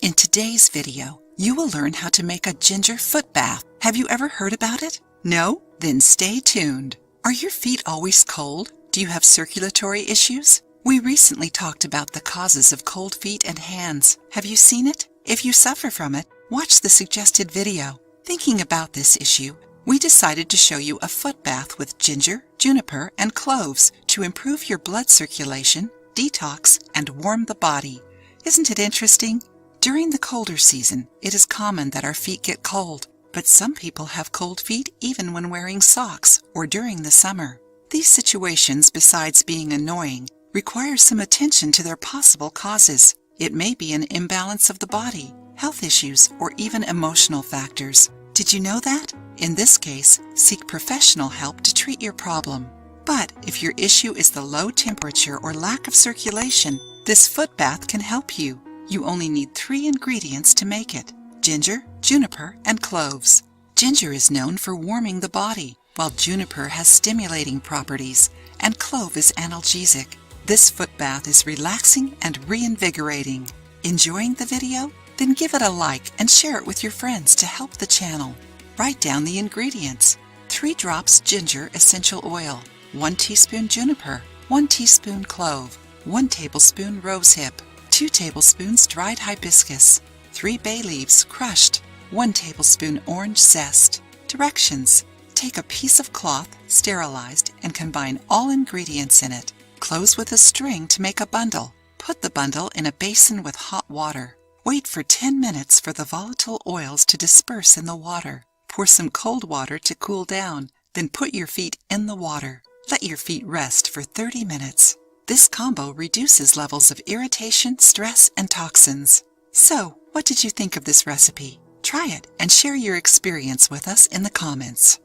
In today's video, you will learn how to make a ginger foot bath. Have you ever heard about it? No? Then stay tuned. Are your feet always cold? Do you have circulatory issues? We recently talked about the causes of cold feet and hands. Have you seen it? If you suffer from it, watch the suggested video. Thinking about this issue, we decided to show you a foot bath with ginger, juniper, and cloves to improve your blood circulation, detox, and warm the body. Isn't it interesting? During the colder season, it is common that our feet get cold, but some people have cold feet even when wearing socks or during the summer. These situations, besides being annoying, require some attention to their possible causes. It may be an imbalance of the body, health issues, or even emotional factors. Did you know that? In this case, seek professional help to treat your problem. But if your issue is the low temperature or lack of circulation, this foot bath can help you. You only need 3 ingredients to make it: ginger, juniper, and cloves. Ginger is known for warming the body, while juniper has stimulating properties, and clove is analgesic. This foot bath is relaxing and reinvigorating. Enjoying the video? Then give it a like and share it with your friends to help the channel. Write down the ingredients: 3 drops ginger essential oil, 1 teaspoon juniper, 1 teaspoon clove, 1 tablespoon rosehip, 2 tablespoons dried hibiscus, 3 bay leaves crushed, 1 tablespoon orange zest. Directions: take a piece of cloth, sterilized, and combine all ingredients in it. Close with a string to make a bundle. Put the bundle in a basin with hot water. Wait for 10 minutes for the volatile oils to disperse in the water. Pour some cold water to cool down, then put your feet in the water. Let your feet rest for 30 minutes. This combo reduces levels of irritation, stress, and toxins. So, what did you think of this recipe? Try it and share your experience with us in the comments.